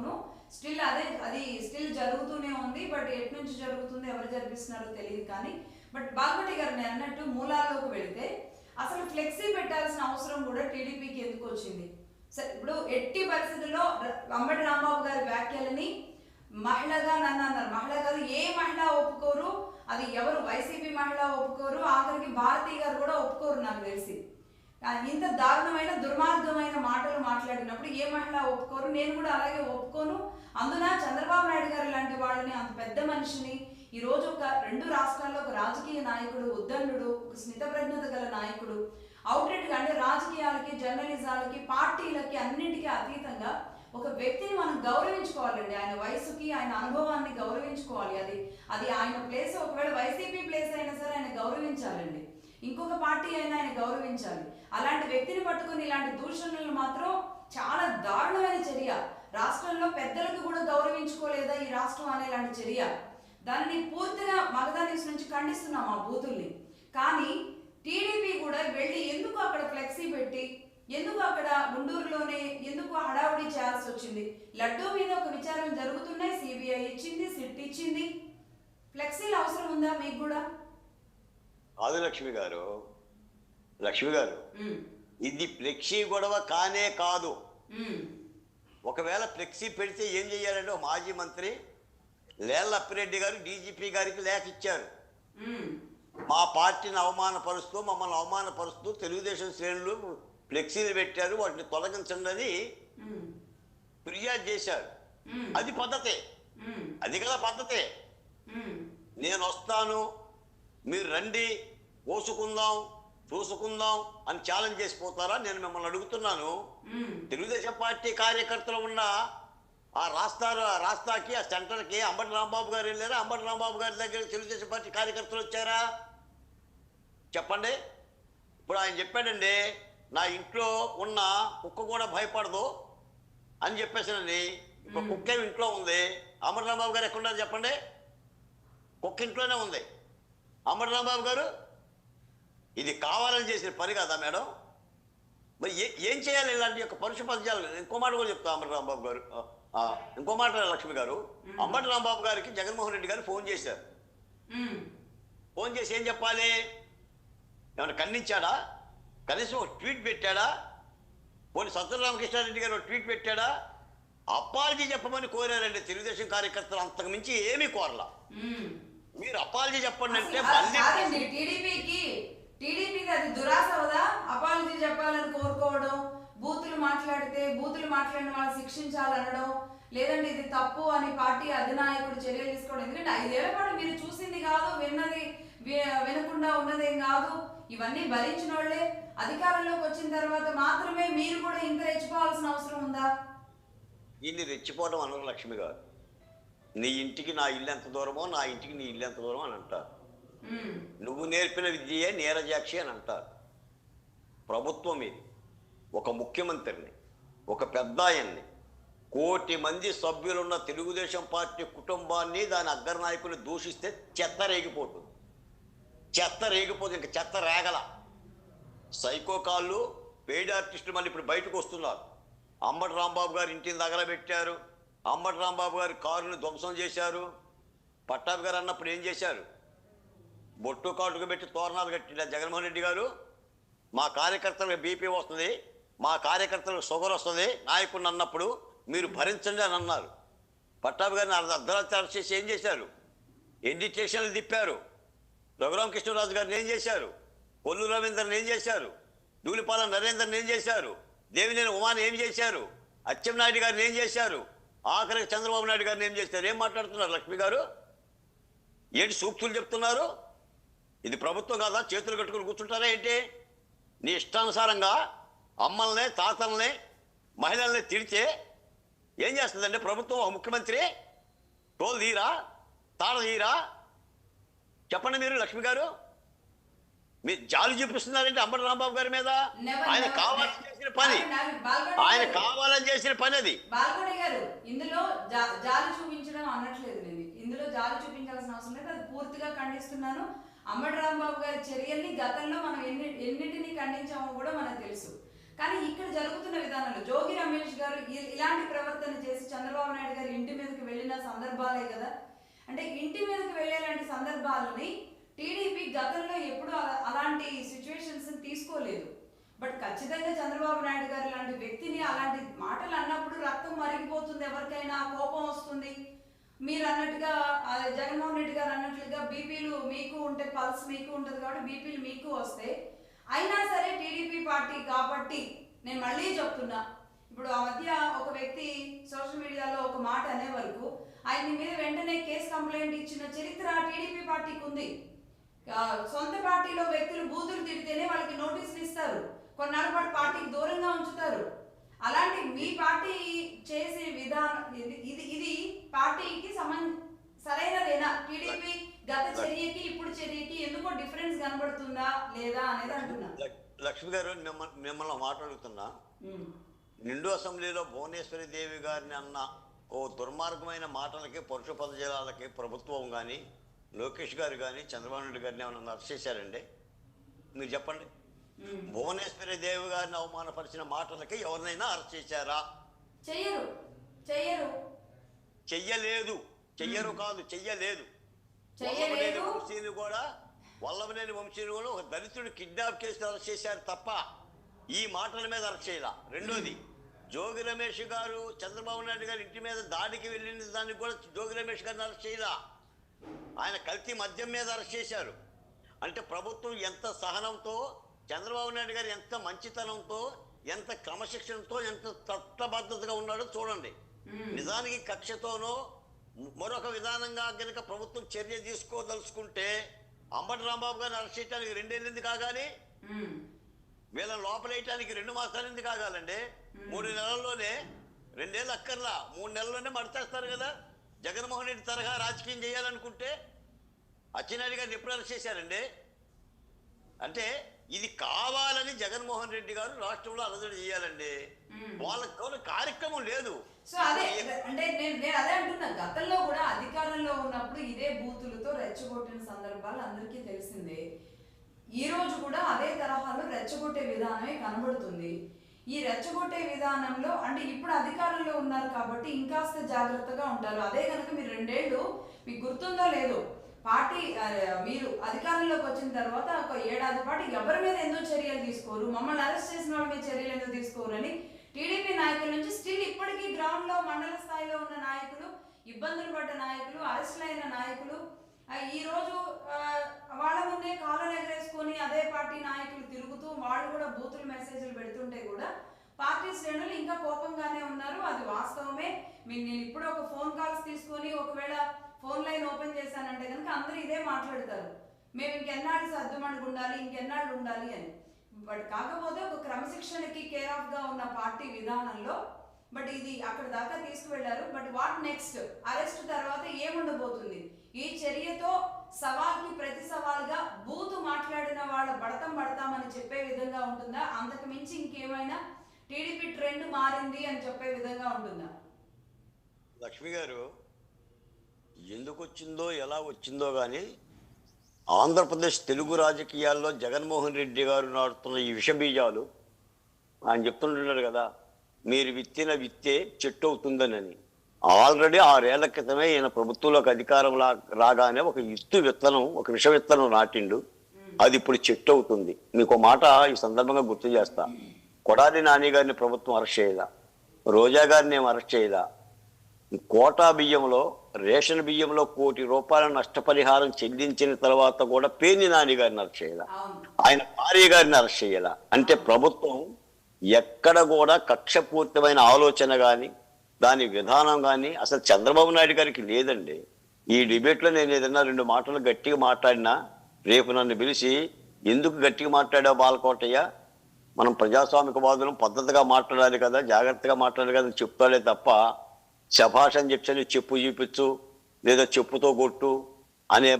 వరకును స్టిల్ అది స్టిల్ జరుగుతూనే ఉంది. బట్ ఎటు నుంచి జరుగుతుంది, ఎవరు జరిపిస్తున్నారో తెలియదు. కానీ బట్ బాల్కోటి గారు నేను అన్నట్టు మూలాల్లోకి వెళితే అసలు ఫ్లెక్సీ పెట్టాల్సిన అవసరం కూడా టీడీపీకి ఎందుకు వచ్చింది? సరే, ఇప్పుడు ఎట్టి పరిస్థితుల్లో అంబటి రాంబాబు గారి వ్యాఖ్యలని మహిళగా నన్ను అన్నారు. మహిళ కాదు, ఏ మహిళ ఒప్పుకోరు. అది ఎవరు వైసీపీ మహిళ ఒప్పుకోరు, ఆఖరికి భారతీ గారు కూడా ఒప్పుకోరు నాకు తెలిసి. ఇంత దారుణమైన దుర్మార్గమైన మాటలు మాట్లాడినప్పుడు ఏ మహిళ ఒప్పుకోరు. నేను కూడా అలాగే ఒప్పుకోను. అందున చంద్రబాబు నాయుడు గారు లాంటి వాళ్ళని, అంత పెద్ద మనిషిని, ఈరోజు ఒక 2 రాష్ట్రాల్లో ఒక రాజకీయ నాయకుడు, ఉద్దండుడు, ఒక స్మిత ప్రజ్ఞత గల నాయకుడు, అవుట్లెట్గా అంటే రాజకీయాలకి, జర్నలిజాలకి, పార్టీలకి అన్నింటికీ అతీతంగా ఒక వ్యక్తిని మనం గౌరవించుకోవాలండి. ఆయన వయసుకి, ఆయన అనుభవాన్ని గౌరవించుకోవాలి. అది ఆయన ప్లేస్. ఒకవేళ వైసీపీ ప్లేస్ అయినా సరే ఆయన గౌరవించాలండి. ఇంకొక పార్టీ అయినా ఆయన గౌరవించాలి. అలాంటి వ్యక్తిని పట్టుకుని ఇలాంటి దూషణలు మాత్రం చాలా దారుణమైన చర్య. రాష్ట్రంలో పెద్దలకు కూడా గౌరవించుకోలేదా ఈ రాష్ట్రం అనేలాంటి చర్య. దానిని పూర్తిగా మగధా న్యూస్ నుంచి ఖండిస్తున్నాం ఆ బూతుల్ని. కానీ టీడీపీ కూడా వెళ్ళి ఎందుకు అక్కడ ఫ్లెక్సీ పెట్టి, ఎందుకు అక్కడ గుంటూరులోనే ఎందుకు హడావుడి చేయాల్సి వచ్చింది? లడ్డూ మీద ఒక విచారణ జరుగుతున్నాయి, సిబిఐ ఇచ్చింది, సిట్ ఇచ్చింది. ఫ్లెక్సీలు అవసరం ఉందా మీకు కూడా? కాదు లక్ష్మి గారు, ఇది ఫ్లెక్సీ గొడవ కానే కాదు. ఒకవేళ ఫ్లెక్సీ పెడితే ఏం చెయ్యాలంటే మాజీ మంత్రి లేళ్ల అప్పిరెడ్డి గారు డీజీపీ గారికి లేఖ ఇచ్చారు. మా పార్టీని అవమానపరుస్తూ, మమ్మల్ని అవమానపరుస్తూ తెలుగుదేశం శ్రేణులు ఫ్లెక్సీలు పెట్టారు, వాటిని తొలగించండి అని ఫిర్యాదు చేశారు. అది పద్ధతే, అది కదా పద్ధతే. నేను వస్తాను, మీరు రండి, పోసుకుందాం, చూసుకుందాం అని ఛాలెంజ్ చేసిపోతారా? నేను మిమ్మల్ని అడుగుతున్నాను. తెలుగుదేశం పార్టీ కార్యకర్తలు ఉన్న ఆ రాస్తాకి, ఆ సెంటర్కి అంబటి రాంబాబు గారు వెళ్ళారా? అంబటి రాంబాబు గారి దగ్గర తెలుగుదేశం పార్టీ కార్యకర్తలు వచ్చారా? చెప్పండి. ఇప్పుడు ఆయన చెప్పాడండి, నా ఇంట్లో ఉన్న కుక్క కూడా భయపడదు అని చెప్పేసానండి. ఇప్పుడు కుక్క ఇంట్లో ఉంది, అంబటి రాంబాబు గారు ఎక్కడున్నారు చెప్పండి? కుక్క ఇంట్లోనే ఉంది. అంబటి రాంబాబు గారు ఇది కావాలని చేసిన పని కదా మేడం? మరి ఏం చేయాలి ఇలాంటి యొక్క పరుష పద్యాలు? ఇంకో మాట కూడా చెప్తా అంబటి రాంబాబు గారు, ఇంకో మాట లక్ష్మి గారు. అంబటి రాంబాబు గారికి జగన్మోహన్ రెడ్డి గారు ఫోన్ చేశారు. ఫోన్ చేసి ఏం చెప్పాలి? ఏమైనా ఖండించాడా? కనీసం ఒక ట్వీట్ పెట్టాడా? పోనీ సజ్జల రామకృష్ణారెడ్డి గారు ఒక ట్వీట్ పెట్టాడా? అప్పాలజీ చెప్పమని కోరారండి తెలుగుదేశం కార్యకర్తలు, అంతకు మించి ఏమీ కోరలా. మీరు అప్పాలజీ చెప్పండి అంటే టీడీపీకి అది దురాశ అవుదా? అపాలజీ చెప్పాలని కోరుకోవడం, బూతులు మాట్లాడిన వాళ్ళు శిక్షించాలనడం, లేదంటే ఇది తప్పు అని పార్టీ అధినాయకుడు చర్యలు తీసుకోవడం. ఎందుకంటే 5 ఏళ్ల పాటు మీరు చూసింది కాదు, వినకుండా ఉన్నదేం కాదు. ఇవన్నీ భరించిన వాళ్ళే. అధికారంలోకి వచ్చిన తర్వాత మాత్రమే మీరు కూడా ఇంత రెచ్చిపోవాల్సిన అవసరం ఉందా? దీన్ని రెచ్చిపోవడం అన్నారు లక్ష్మి గారు. నీ ఇంటికి నా ఇల్లు ఎంత దూరమో, నా ఇంటికి నీ ఇల్లు ఎంత దూరమో అని అంటారు. నువ్వు నేర్పిన విద్యే నీరజాక్షి అని అంటారు. ప్రభుత్వం ఇది. ఒక ముఖ్యమంత్రిని, ఒక పెద్ద ఆయన్ని, 1 కోటి మంది సభ్యులున్న తెలుగుదేశం పార్టీ కుటుంబాన్ని, దాని అగ్రనాయకుని దూషిస్తే చెత్త రేగిపోతుంది. ఇంకా చెత్త రేగల. సైకో కాళ్ళు, పెయిడ్ ఆర్టిస్టులు మళ్ళీ ఇప్పుడు బయటకు వస్తున్నారు. అంబటి రాంబాబు గారు ఇంటిని తగలబెట్టారు, అంబటి రాంబాబు గారి కారుని ధ్వంసం చేశారు. పట్టాభి గారు అన్నప్పుడు ఏం చేశారు? బొట్టు కాటుకు పెట్టి తోరణాలు కట్టిన జగన్మోహన్ రెడ్డి గారు, మా కార్యకర్తలకు బీపీ వస్తుంది, మా కార్యకర్తలకు షుగర్ వస్తుంది నాయకుడిని అన్నప్పుడు మీరు భరించండి అని అన్నారు. పట్టాభి గారిని అర్ధరాత్రి అరెస్ట్ చేసి ఏం చేశారు? ఎన్ని స్టేషన్లు తిప్పారు. రఘురామకృష్ణరాజు గారిని ఏం చేశారు? కొల్లు రవీంద్రని ఏం చేశారు? ధూళిపాల నరేంద్రని ఏం చేశారు? దేవినేని ఉమాని ఏం చేశారు? అచ్చెన్నాయుడు గారిని ఏం చేశారు? ఆఖరికి చంద్రబాబు నాయుడు గారిని ఏం చేశారు? ఏం మాట్లాడుతున్నారు లక్ష్మి గారు? ఏంటి సూక్తులు చెప్తున్నారు? ఇది ప్రభుత్వం కాదా? చేతులు కట్టుకుని కూర్చుంటారా ఏంటి? నీ ఇష్టానుసారంగా అమ్మల్ని, తాతల్ని, మహిళల్ని తిడితే ఏం చేస్తుందండి ప్రభుత్వం? ముఖ్యమంత్రి తోలు తీరా, తాళ తీరా? చెప్పండి మీరు లక్ష్మి గారు. మీరు జాలి చూపిస్తున్నారంటే అంబటి రాంబాబు గారి మీద. ఆయన కావాలని చేసిన పని అది. బాల్కోటి గారు, ఇందులో జాలి చూపించడం అనట్లేదు నేను. ఇందులో జాలి చూపించాల్సిన అవసరం లేదు. అది పూర్తిగా ఖండిస్తున్నాను. అంబటి రాంబాబు గారి చర్యల్ని గతంలో మనం ఎన్నిటిని ఖండించామో కూడా మనకు తెలుసు. కానీ ఇక్కడ జరుగుతున్న విధానంలో జోగి రమేష్ గారు ఇలాంటి ప్రవర్తన చేసి చంద్రబాబు నాయుడు నాయుడు గారి ఇంటి మీదకి వెళ్ళిన సందర్భాలే కదా. అంటే ఇంటి మీదకి వెళ్ళేలాంటి సందర్భాలని టీడీపీ గతంలో ఎప్పుడు అలాంటి సిచ్యువేషన్స్ తీసుకోలేదు. బట్ ఖచ్చితంగా చంద్రబాబు నాయుడు గారు లాంటి వ్యక్తిని అలాంటి మాటలు అన్నప్పుడు రక్తం మరిగిపోతుంది, ఎవరికైనా కోపం వస్తుంది. మీరు అన్నట్టుగా జగన్మోహన్ రెడ్డి గారు అన్నట్లుగా బీపీలు మీకు ఉంటే, పల్స్ మీకు ఉంటుంది కాబట్టి బీపీలు మీకు వస్తే, అయినా సరే టీడీపీ పార్టీ కాబట్టి నేను మళ్ళీ చెప్తున్నా, ఇప్పుడు ఆ మధ్య ఒక వ్యక్తి సోషల్ మీడియాలో ఒక మాట అనే వరకు ఆయన మీద వెంటనే కేసు కంప్లైంట్ ఇచ్చిన చరిత్ర టీడీపీ పార్టీకి ఉంది. సొంత పార్టీలో వ్యక్తులు బూతులు తిడితేనే వాళ్ళకి నోటీసులు ఇస్తారు, కొన్నాళ్ళ పాటు పార్టీకి దూరంగా ఉంచుతారు. అలాంటి మీ పార్టీ చేసే విధానం ఇది పార్టీకి సరైనదేనా? టీడీపీ గత చర్యకి ఇప్పుడు చర్యకి ఎందుకో డిఫరెన్స్ కనబడుతుందా లేదా అనేది అంటున్నా. లక్ష్మి గారు, మిమ్మల్ని మాట్లాడుతున్నా. నిండు అసెంబ్లీలో భువనేశ్వరి దేవి గారిని అన్న ఓ దుర్మార్గమైన మాటలకి, పరుష పదజాలకి ప్రభుత్వం కానీ, లోకేష్ గారు కానీ, చంద్రబాబు నాయుడు గారిని ఏమన్నా అరెస్ట్ చేశారండి? మీరు చెప్పండి. భువనేశ్వరి దేవి గారిని అవమానపరిచిన మాటలకి ఎవరినైనా అరెస్ట్ చేశారా? చెయ్యలేదు. వల్లభనేని వంశీని కూడా ఒక దళితుడు కిడ్నాప్ చేసి అరెస్ట్ చేశారు తప్ప ఈ మాటల మీద అరెస్ట్ చేయాల. రెండోది, జోగి రమేష్ గారు చంద్రబాబు నాయుడు గారి ఇంటి మీద దాడికి వెళ్ళిన దానికి కూడా జోగి రమేష్ గారిని అరెస్ట్ చేయాల. ఆయన కల్తీ మద్యం మీద అరెస్ట్ చేశారు. అంటే ప్రభుత్వం ఎంత సహనంతో, చంద్రబాబు నాయుడు గారు ఎంత మంచితనంతో, ఎంత క్రమశిక్షణతో, ఎంత చట్టబద్ధతగా ఉన్నాడో చూడండి. నిజానికి కక్షతోనో మరొక విధానంగా కనుక ప్రభుత్వం చర్య తీసుకోదలుచుకుంటే అంబటి రాంబాబు గారిని అరెస్ట్ చేయడానికి 2 ఏళ్ళు కాగాలి, వీళ్ళని లోపలేయటానికి 2 మాసాలు కాగాలండి. 3 నెలల్లోనే, 2 ఏళ్ళు అక్కర్లా, 3 నెలల్లోనే మడతేస్తారు కదా. జగన్మోహన్ రెడ్డి తరహా రాజకీయం చేయాలనుకుంటే అచ్చెన్నాయుడు గారిని ఎప్పుడు అరెస్ట్ చేశారండి? అంటే ఇది కావాలని జగన్మోహన్ రెడ్డి గారు రాష్ట్రంలో అలజడి చేయాలండి. వాళ్ళకి కార్యక్రమం లేదు. సో అదే అంటే నేను అదే అంటున్నా, గతంలో కూడా అధికారంలో ఉన్నప్పుడు ఇదే బూతులతో రెచ్చగొట్టిన సందర్భాలు అందరికీ తెలిసిందే. ఈ రోజు కూడా అదే తరహాలో రెచ్చగొట్టే విధానమే కనబడుతుంది. ఈ రెచ్చగొట్టే విధానంలో అంటే ఇప్పుడు అధికారంలో ఉన్నారు కాబట్టి ఇంకాస్త జాగ్రత్తగా ఉంటారు. అదే కనుక మీరు 2 ఏళ్ళు మీకు గుర్తుందో లేదో, పార్టీ మీరు అధికారంలోకి వచ్చిన తర్వాత ఒక 1 ఏడాది పాటు ఎవరి మీద ఎందుకు చర్యలు తీసుకోరు, మమ్మల్ని అరెస్ట్ చేసిన వాళ్ళ మీద చర్యలు ఎందుకు తీసుకోరు అని టీడీపీ నాయకుల నుంచి స్టిల్ ఇప్పటికీ గ్రౌండ్ లో మండల స్థాయిలో ఉన్న నాయకులు, ఇబ్బందులు పడ్డ నాయకులు, అరెస్టులైన నాయకులు ఈ రోజు వాళ్ళ ముందే కాళ్ళను ఎగరేసుకొని అదే పార్టీ నాయకులు తిరుగుతూ వాళ్ళు కూడా బూతులు మెసేజ్లు పెడుతుంటే కూడా పార్టీ శ్రేణులు ఇంకా కోపంగానే ఉన్నారు. అది వాస్తవమే. నేను ఇప్పుడు ఒక ఫోన్ కాల్స్ తీసుకొని ఒకవేళ ఫోన్ లైన్ ఓపెన్ చేశానంటే కనుక అందరూ ఇదే మాట్లాడతారు, మేము ఇంకెన్నాళ్ళు సర్దుమణిగి ఉండాలి, ఇంకెన్నాళ్ళు ఉండాలి అని. బట్ కాకపోతే ఒక క్రమశిక్షణకి కేర్ ఆఫ్ గా ఉన్న పార్టీ విధానంలో బట్ ఇది అక్కడ దాకా తీసుకువెళ్లారు. But what next? అరెస్ట్ తర్వాత ఏముండబోతుంది? ఈ చర్యతో సవాల్కి ప్రతి సవాల్గా బూతు మాట్లాడిన వాళ్ళ పడతామని చెప్పే విధంగా ఉంటుందా? అంతకు మించి ఇంకేమైనా టీడీపీ ట్రెండ్ మారింది అని చెప్పే విధంగా ఉంటుందా? లక్ష్మి గారు, ఎందుకు వచ్చిందో ఎలా వచ్చిందో కానీ ఆంధ్రప్రదేశ్ తెలుగు రాజకీయాల్లో జగన్మోహన్ రెడ్డి గారు నాటుతున్న ఈ విషబీజాలు, ఆయన చెప్తుంటున్నారు కదా, మీరు విత్తిన విత్తే చెట్టు అవుతుందని. ఆల్రెడీ 6 ఏళ్ల క్రితమే ఈయన ప్రభుత్వంలోకి అధికారం రాగానే ఒక విత్తనం, ఒక విష విత్తనం నాటిండు. అది ఇప్పుడు చెట్టు అవుతుంది. మీకు మాట ఈ సందర్భంగా గుర్తు చేస్తా. కొడాలి నాని గారిని ప్రభుత్వం అరెస్ట్ చేయదా, రోజా గారిని ఏం అరెస్ట్ చేయదా, కోటా బియ్యంలో, రేషన్ బియ్యంలో 1 కోటి రూపాయల నష్టపరిహారం చెల్లించిన తర్వాత కూడా పేర్ని నాని గారిని అరెస్ట్ చేయాల, ఆయన భార్య గారిని అరెస్ట్ చేయాల. అంటే ప్రభుత్వం ఎక్కడ కూడా కక్షపూర్తమైన ఆలోచన కానీ, దాని విధానం కానీ అసలు చంద్రబాబు నాయుడు గారికి లేదండి. ఈ డిబేట్లో నేను ఏదైనా 2 మాటలు గట్టిగా మాట్లాడినా రేపు నన్ను పిలిచి ఎందుకు గట్టిగా మాట్లాడావు బాలకోటయ్య, మనం ప్రజాస్వామికవాదులం, పద్ధతిగా మాట్లాడాలి కదా, జాగ్రత్తగా మాట్లాడాలి కదా అని చెప్తాడే తప్ప శభాష్ అని చెప్పి చెప్పు చూపించు లేదా చెప్పుతో కొట్టు అనే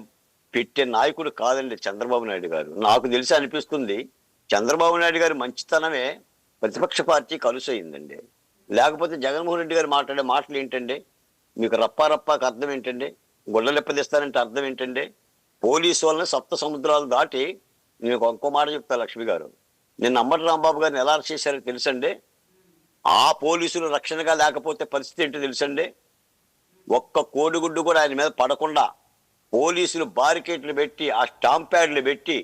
పెట్టే నాయకుడు కాదండి చంద్రబాబు నాయుడు గారు. నాకు తెలిసి అనిపిస్తుంది చంద్రబాబు నాయుడు గారి మంచితనమే ప్రతిపక్ష పార్టీ కలుసయిందండి. లేకపోతే జగన్మోహన్ రెడ్డి గారు మాట్లాడే మాటలు ఏంటండి? మీకు రప్పాకి అర్థం ఏంటండి? గుడ్డలెప్పదిస్తానంటే అర్థం ఏంటండి? పోలీసు వాళ్ళని 7 సముద్రాలు దాటి, నేను ఇంకో మాట చెప్తా లక్ష్మి గారు, నిన్న అంబటి రాంబాబు గారిని ఎలా అరెస్ట్ చేశారో తెలుసండి. ఆ పోలీసులు రక్షణగా లేకపోతే పరిస్థితి ఏంటో తెలుసండి. ఒక్క కోడిగుడ్డు కూడా ఆయన మీద పడకుండా పోలీసులు బారికేట్లు పెట్టి ఆ స్టాంప్ ప్యాడ్లు పెట్టి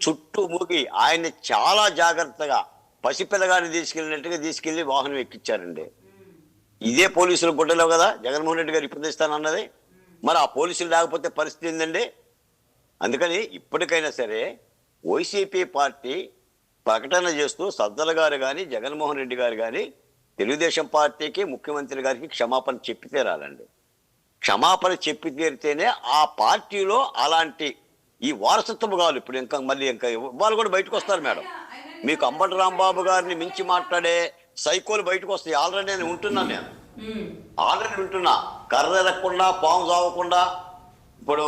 చుట్టూ మూగి ఆయన్ని చాలా జాగ్రత్తగా పసిపిల్లగాన్ని తీసుకెళ్ళినట్టుగా తీసుకెళ్లి వాహనం ఎక్కించారండి. ఇదే పోలీసుల గుడ్డలో కదా జగన్మోహన్ రెడ్డి గారు ఇప్పిస్తానన్నది. మరి ఆ పోలీసులు లేకపోతే పరిస్థితి ఏందండి? అందుకని ఇప్పటికైనా సరే వైసీపీ పార్టీ ప్రకటన చేస్తూ సజ్జల గారు కానీ జగన్మోహన్ రెడ్డి గారు కానీ తెలుగుదేశం పార్టీకి ముఖ్యమంత్రి గారికి క్షమాపణ చెప్పి తీరాలండి. క్షమాపణ చెప్పి తీరితేనే ఆ పార్టీలో అలాంటి ఈ వారసత్వం కాదు. ఇప్పుడు ఇంకా మళ్ళీ ఇంకా వాళ్ళు కూడా బయటకు వస్తారు మేడం. మీకు అంబటి రాంబాబు గారిని మించి మాట్లాడే సైకోలు బయటకు వస్తాయి. ఆల్రెడీ నేను ఉంటున్నాను, నేను ఆల్రెడీ ఉంటున్నా. కర్ర ఎరగకుండా పాము చావకుండా ఇప్పుడు